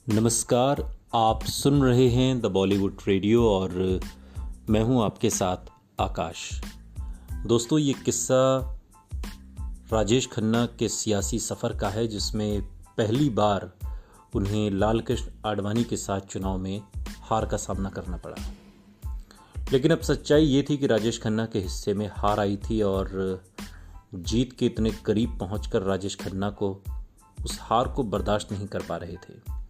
नमस्कार। आप सुन रहे हैं द बॉलीवुड रेडियो और मैं हूं आपके साथ आकाश। दोस्तों, ये किस्सा राजेश खन्ना के सियासी सफ़र का है जिसमें पहली बार उन्हें लाल कृष्ण आडवाणी के साथ चुनाव में हार का सामना करना पड़ा। लेकिन अब सच्चाई ये थी कि राजेश खन्ना के हिस्से में हार आई थी और जीत के इतने करीब पहुंचकर राजेश खन्ना को उस हार को बर्दाश्त नहीं कर पा रहे थे।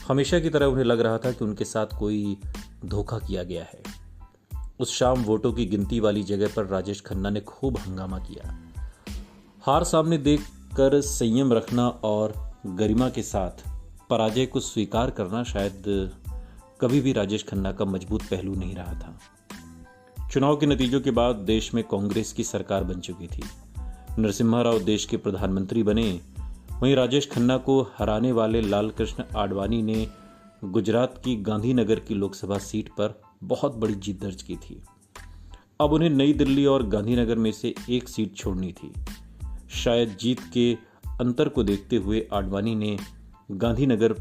हमेशा की तरह उन्हें लग रहा था कि उनके साथ कोई धोखा किया गया है। उस शाम वोटों की गिनती वाली जगह पर राजेश खन्ना ने खूब हंगामा किया। हार सामने देखकर संयम रखना और गरिमा के साथ पराजय को स्वीकार करना शायद कभी भी राजेश खन्ना का मजबूत पहलू नहीं रहा था। चुनाव के नतीजों के बाद देश में कांग्रेस की सरकार बन चुकी थी। नरसिम्हा राव देश के प्रधानमंत्री बने। वहीं राजेश खन्ना को हराने वाले लाल कृष्ण आडवाणी ने गुजरात की गांधीनगर की लोकसभा सीट पर बहुत बड़ी जीत दर्ज की थी। अब उन्हें नई दिल्ली और गांधीनगर में से एक सीट छोड़नी थी। शायद जीत के अंतर को देखते हुए आडवाणी ने गांधीनगर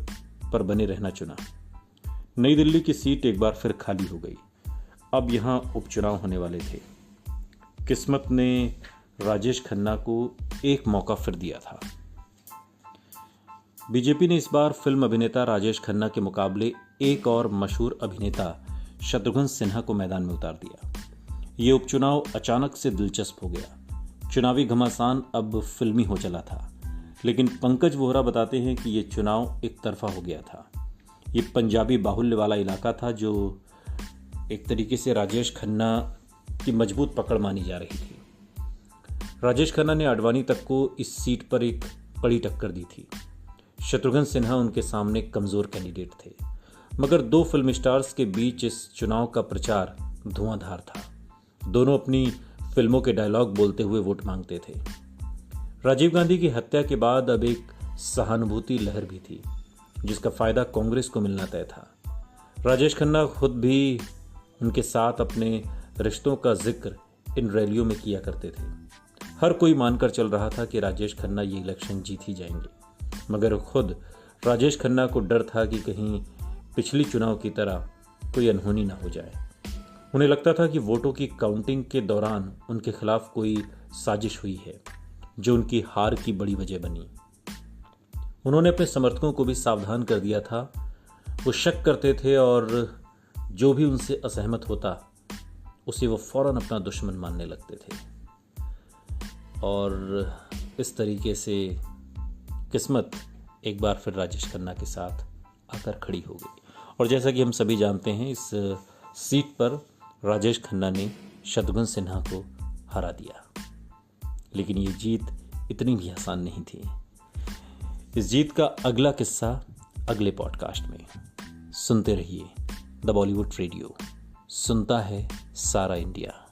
पर बने रहना चुना। नई दिल्ली की सीट एक बार फिर खाली हो गई। अब यहां उपचुनाव होने वाले थे। किस्मत ने राजेश खन्ना को एक मौका फिर दिया था। बीजेपी ने इस बार फिल्म अभिनेता राजेश खन्ना के मुकाबले एक और मशहूर अभिनेता शत्रुघ्न सिन्हा को मैदान में उतार दिया। ये उपचुनाव अचानक से दिलचस्प हो गया। चुनावी घमासान अब फिल्मी हो चला था। लेकिन पंकज वोहरा बताते हैं कि ये चुनाव एक तरफा हो गया था। ये पंजाबी बाहुल्य वाला इलाका था जो एक तरीके से राजेश खन्ना की मजबूत पकड़ मानी जा रही थी। राजेश खन्ना ने आडवाणी तक को इस सीट पर एक कड़ी टक्कर दी थी। शत्रुघ्न सिन्हा उनके सामने कमजोर कैंडिडेट थे। मगर दो फिल्म स्टार्स के बीच इस चुनाव का प्रचार धुआंधार था। दोनों अपनी फिल्मों के डायलॉग बोलते हुए वोट मांगते थे। राजीव गांधी की हत्या के बाद अब एक सहानुभूति लहर भी थी जिसका फायदा कांग्रेस को मिलना तय था। राजेश खन्ना खुद भी उनके साथ अपने रिश्तों का जिक्र इन रैलियों में किया करते थे। हर कोई मानकर चल रहा था कि राजेश खन्ना ये इलेक्शन जीत ही जाएंगे। मगर खुद राजेश खन्ना को डर था कि कहीं पिछली चुनाव की तरह कोई अनहोनी ना हो जाए। उन्हें लगता था कि वोटों की काउंटिंग के दौरान उनके खिलाफ कोई साजिश हुई है जो उनकी हार की बड़ी वजह बनी। उन्होंने अपने समर्थकों को भी सावधान कर दिया था। वो शक करते थे और जो भी उनसे असहमत होता उसे वो फौरन अपना दुश्मन मानने लगते थे। और इस तरीके से किस्मत एक बार फिर राजेश खन्ना के साथ आकर खड़ी हो गई। और जैसा कि हम सभी जानते हैं, इस सीट पर राजेश खन्ना ने शत्रुघ्न सिन्हा को हरा दिया। लेकिन ये जीत इतनी भी आसान नहीं थी। इस जीत का अगला किस्सा अगले पॉडकास्ट में। सुनते रहिए द बॉलीवुड रेडियो। सुनता है सारा इंडिया।